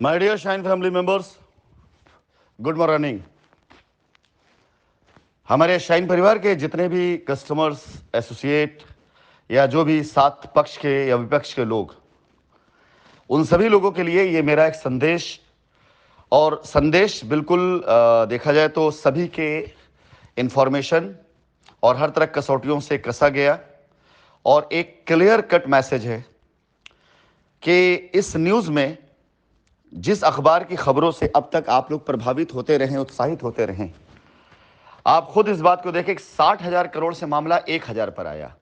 My dear shine family members, good morning. हमारे shine परिवार के जितने भी कस्टमर्स, एसोसिएट या जो भी साथ पक्ष के या विपक्ष के लोग, उन सभी लोगों के लिए ये मेरा एक संदेश और संदेश बिल्कुल देखा जाए तो सभी के इंफॉर्मेशन और हर तरह कसौटियों से कसा गया और एक क्लियर कट मैसेज है कि इस न्यूज़ में जिस अखबार की खबरों से अब तक आप लोग प्रभावित होते रहें, उत्साहित होते रहें, आप खुद इस बात को देखें कि 60,000 करोड़ से मामला 1,000 पर आया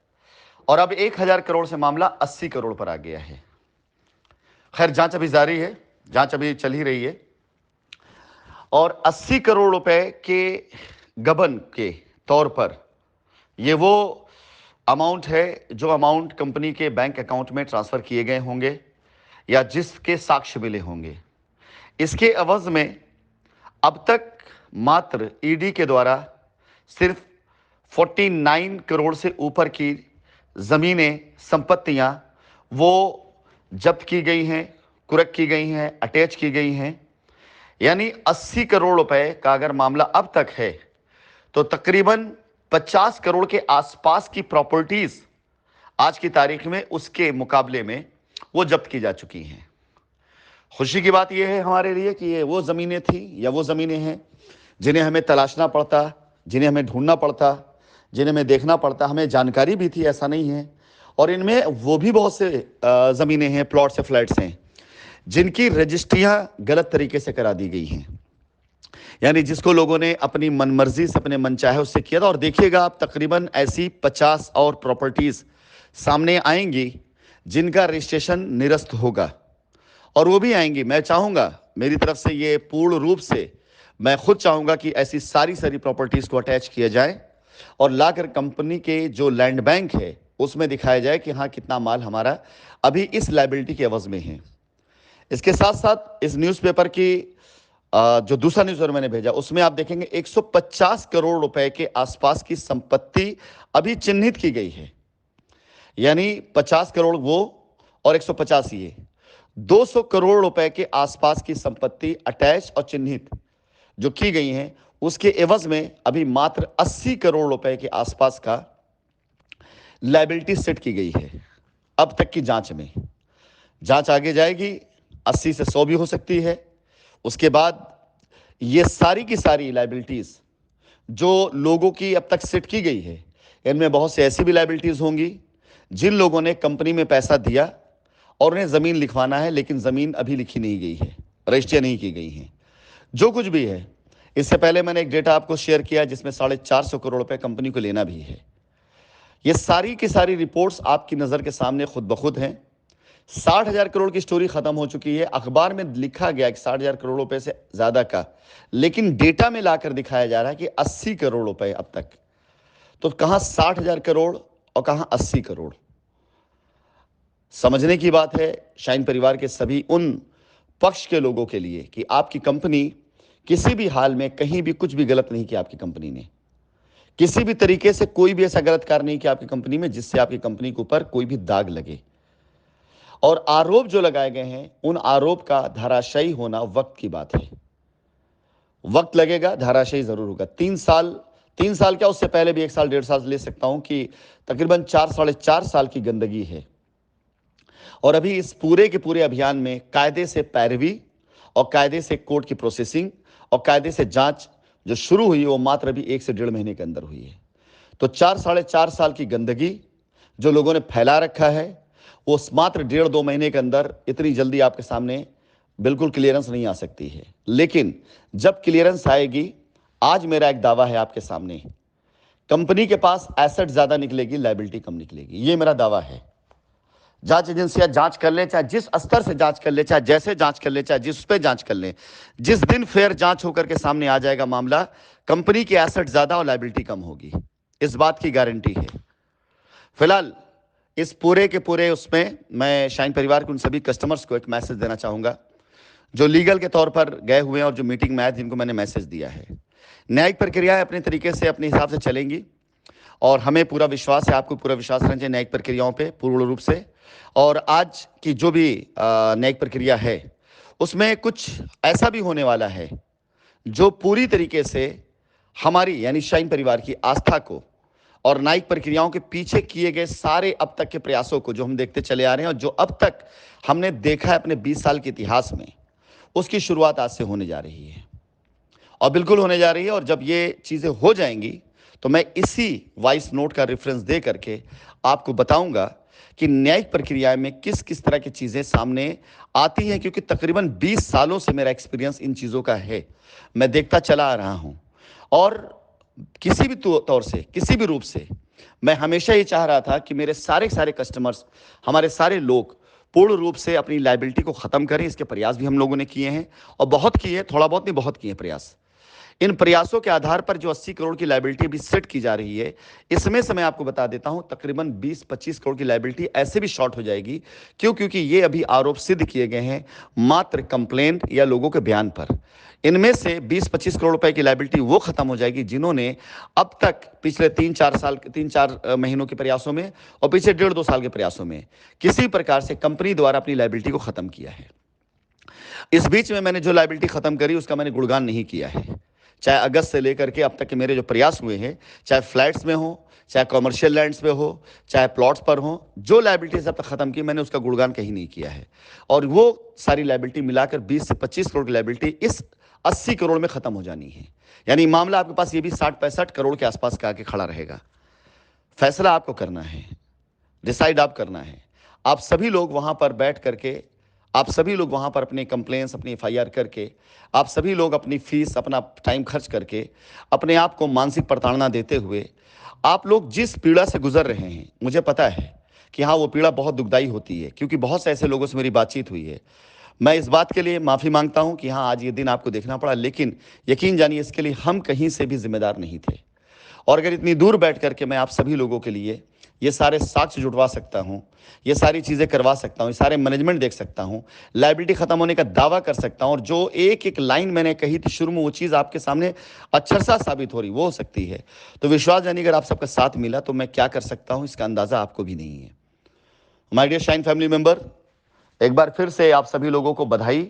और अब 1,000 करोड़ से मामला 80 करोड़ पर आ गया है। खैर, जांच अभी जारी है, जांच अभी चल ही रही है और 80 करोड़ रुपए के गबन के तौर पर ये वो अमाउंट है जो अमाउंट कंपनी के बैंक अकाउंट में ट्रांसफर किए गए होंगे या जिसके साक्ष्य मिले होंगे। इसके एवज में अब तक मात्र ईडी के द्वारा सिर्फ 49 करोड़ से ऊपर की जमीनें, संपत्तियां वो जब्त की गई हैं, कुर्क की गई हैं, अटैच की गई हैं। यानी 80 करोड़ रुपए का अगर मामला अब तक है तो तकरीबन 50 करोड़ के आसपास की प्रॉपर्टीज आज की तारीख में उसके मुकाबले में वो जब्त की जा चुकी हैं। खुशी की बात यह है हमारे लिए कि ये वो ज़मीनें थी या वो ज़मीनें हैं जिन्हें हमें तलाशना पड़ता, जिन्हें हमें ढूंढना पड़ता, जिन्हें हमें देखना पड़ता। हमें जानकारी भी थी, ऐसा नहीं है। और इनमें वो भी बहुत से ज़मीनें हैं, प्लॉट्स या फ्लैट्स हैं जिनकी रजिस्ट्रियां गलत तरीके से करा दी गई हैं। यानी जिसको लोगों ने अपनी मनमर्जी से, अपने मनचाहे उससे किया था। और देखिएगा आप, तकरीबन ऐसी 50 और प्रॉपर्टीज़ सामने आएंगी जिनका रजिस्ट्रेशन निरस्त होगा और वो भी आएंगी। मैं चाहूँगा, मेरी तरफ से ये पूर्ण रूप से मैं खुद चाहूँगा कि ऐसी सारी प्रॉपर्टीज़ को अटैच किया जाए और लाकर कंपनी के जो लैंड बैंक है उसमें दिखाया जाए कि हाँ, कितना माल हमारा अभी इस लायबिलिटी के एवज में है। इसके साथ साथ इस न्यूज़पेपर की जो दूसरा न्यूज़पेपर मैंने भेजा उसमें आप देखेंगे 150 करोड़ रुपए के आसपास की संपत्ति अभी चिन्हित की गई है। यानी 50 करोड़ वो और 150 ये 200 करोड़ रुपए के आसपास की संपत्ति अटैच और चिन्हित जो की गई हैं, उसके एवज में अभी मात्र 80 करोड़ रुपए के आसपास का लायबिलिटी सेट की गई है। अब तक की जांच में जांच आगे जाएगी, 80 से 100 भी हो सकती है। उसके बाद ये सारी की सारी लायबिलिटीज जो लोगों की अब तक सेट की गई है, इनमें बहुत से ऐसी भी लायबिलिटीज होंगी जिन लोगों ने कंपनी में पैसा दिया और उन्हें ज़मीन लिखवाना है, लेकिन ज़मीन अभी लिखी नहीं गई है, रजिस्ट्रियाँ नहीं की गई हैं। जो कुछ भी है, इससे पहले मैंने एक डेटा आपको शेयर किया जिसमें 450 करोड़ रुपए कंपनी को लेना भी है। ये सारी की सारी रिपोर्ट्स आपकी नज़र के सामने खुद ब खुद हैं। 60,000 करोड़ की स्टोरी खत्म हो चुकी है। अखबार में लिखा गया कि 60,000 करोड़ रुपए से ज़्यादा का, लेकिन डेटा में लाकर दिखाया जा रहा है कि 80 करोड़ रुपए अब तक। तो कहाँ 60,000 करोड़ और कहाँ 80 करोड़। समझने की बात है शाइन परिवार के सभी उन पक्ष के लोगों के लिए कि आपकी कंपनी किसी भी हाल में कहीं भी कुछ भी गलत नहीं किया। आपकी कंपनी ने किसी भी तरीके से कोई भी ऐसा गलत कार्य नहीं किया आपकी कंपनी में जिससे आपकी कंपनी के ऊपर कोई भी दाग लगे। और आरोप जो लगाए गए हैं, उन आरोप का धराशायी होना वक्त की बात है। वक्त लगेगा, धराशायी जरूर होगा। 3 साल क्या, उससे पहले भी 1 साल 1.5 साल ले सकता हूं कि तकरीबन 4-4.5 साल की गंदगी है। और अभी इस पूरे के पूरे अभियान में कायदे से पैरवी और कायदे से कोर्ट की प्रोसेसिंग और कायदे से जांच जो शुरू हुई वो मात्र अभी 1 से 1.5 महीने के अंदर हुई है। तो 4-4.5 साल की गंदगी जो लोगों ने फैला रखा है वो मात्र 1.5-2 महीने के अंदर इतनी जल्दी आपके सामने बिल्कुल क्लियरेंस नहीं आ सकती है। लेकिन जब क्लियरेंस आएगी, आज मेरा एक दावा है आपके सामने, कंपनी के पास एसेट ज्यादा निकलेगी, लायबिलिटी कम निकलेगी। ये मेरा दावा है। जांच एजेंसियां जांच कर लें, चाहे जिस स्तर से जांच कर ले, चाहे जैसे जांच कर ले, चाहे जिस पे जांच कर लें, जिस दिन फेयर जांच होकर के सामने आ जाएगा मामला, कंपनी की एसेट ज्यादा और लायबिलिटी कम होगी, इस बात की गारंटी है। फिलहाल इस पूरे के पूरे उसमें मैं शाइन परिवार के उन सभी कस्टमर्स को एक मैसेज देना चाहूंगा जो लीगल के तौर पर गए हुए हैं और जो मीटिंग में आए, जिनको मैंने मैसेज दिया है। न्यायिक प्रक्रियाएं अपने तरीके से, अपने हिसाब से चलेंगी और हमें पूरा विश्वास है, आपको पूरा विश्वास रहना चाहिए न्यायिक प्रक्रियाओं पे पूर्ण रूप से। और आज की जो भी न्यायिक प्रक्रिया है उसमें कुछ ऐसा भी होने वाला है जो पूरी तरीके से हमारी यानी शाइन परिवार की आस्था को और न्यायिक प्रक्रियाओं के पीछे किए गए सारे अब तक के प्रयासों को जो हम देखते चले आ रहे हैं और जो अब तक हमने देखा है अपने 20 साल के इतिहास में, उसकी शुरुआत आज से होने जा रही है और बिल्कुल होने जा रही है। और जब ये चीज़ें हो जाएंगी तो मैं इसी वॉइस नोट का रेफरेंस दे करके आपको बताऊंगा कि न्यायिक प्रक्रिया में किस किस तरह की चीज़ें सामने आती हैं, क्योंकि तकरीबन 20 सालों से मेरा एक्सपीरियंस इन चीज़ों का है, मैं देखता चला आ रहा हूं। और किसी भी तौर से, किसी भी रूप से मैं हमेशा ये चाह रहा था कि मेरे सारे सारे कस्टमर्स, हमारे सारे लोग पूर्ण रूप से अपनी लायबिलिटी को ख़त्म करें। इसके प्रयास भी हम लोगों ने किए हैं और बहुत किए, थोड़ा बहुत नहीं, बहुत किए प्रयास। इन प्रयासों के आधार पर जो 80 करोड़ की लायबिलिटी भी सेट की जा रही है, इसमें से मैं आपको बता देता हूं तकरीबन 20-25 करोड़ की लायबिलिटी ऐसे भी शॉर्ट हो जाएगी। क्यों? क्योंकि ये अभी आरोप सिद्ध किए गए हैं मात्र कंप्लेंट या लोगों के बयान पर। इनमें से 20-25 करोड़ रुपए की लायबिलिटी वो खत्म हो जाएगी जिन्होंने अब तक पिछले 3-4 महीनों के प्रयासों में और पिछले 1.5-2 साल के प्रयासों में किसी प्रकार से कंपनी द्वारा अपनी लायबिलिटी को खत्म किया है। इस बीच में मैंने जो लायबिलिटी खत्म करी उसका मैंने गुणगान नहीं किया है। चाहे अगस्त से लेकर के अब तक के मेरे जो प्रयास हुए हैं, चाहे फ्लैट्स में हो, चाहे कॉमर्शियल लैंड्स पे हो, चाहे प्लॉट्स पर हो, जो लायबिलिटीज अब तक खत्म की मैंने उसका गुणगान कहीं नहीं किया है। और वो सारी लायबिलिटी मिलाकर 20 से 25 करोड़ की लायबिलिटी इस 80 करोड़ में खत्म हो जानी है। यानी मामला आपके पास ये भी 60-65 करोड़ के आसपास का आके खड़ा रहेगा। फैसला आपको करना है, डिसाइड आप करना है। आप सभी लोग वहां पर बैठ करके, आप सभी लोग वहां पर अपने कंप्लेंट्स, अपनी एफआईआर करके, आप सभी लोग अपनी फीस, अपना टाइम खर्च करके, अपने आप को मानसिक प्रताड़ना देते हुए आप लोग जिस पीड़ा से गुजर रहे हैं, मुझे पता है कि हाँ वो पीड़ा बहुत दुखदाई होती है, क्योंकि बहुत से ऐसे लोगों से मेरी बातचीत हुई है। मैं इस बात के लिए माफ़ी मांगता हूं कि हाँ आज ये दिन आपको देखना पड़ा, लेकिन यकीन जानिए इसके लिए हम कहीं से भी जिम्मेदार नहीं थे। और अगर इतनी दूर बैठ करके मैं आप सभी लोगों के लिए ये सारे साक्ष्य जुटवा सकता हूं, ये सारी चीज़ें करवा सकता हूं, ये सारे मैनेजमेंट देख सकता हूं, लायबिलिटी खत्म होने का दावा कर सकता हूं, और जो एक एक लाइन मैंने कही थी शुरू में वो चीज़ आपके सामने अक्षरशः साबित हो रही, वो हो सकती है, तो विश्वास जानिए अगर आप सबका साथ मिला तो मैं क्या कर सकता हूं इसका अंदाज़ा आपको भी नहीं है। My dear shine family member, एक बार फिर से आप सभी लोगों को बधाई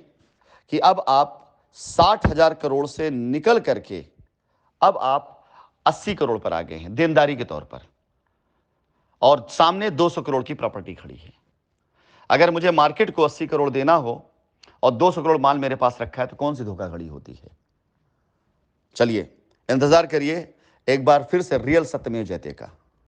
कि अब आप 60,000 करोड़ से निकल करके अब आप 80 करोड़ पर आ गए हैं देनदारी के तौर पर, और सामने 200 करोड़ की प्रॉपर्टी खड़ी है। अगर मुझे मार्केट को 80 करोड़ देना हो और 200 करोड़ माल मेरे पास रखा है तो कौन सी धोखाधड़ी होती है। चलिए इंतजार करिए एक बार फिर से रियल सत्यमेव जयते का।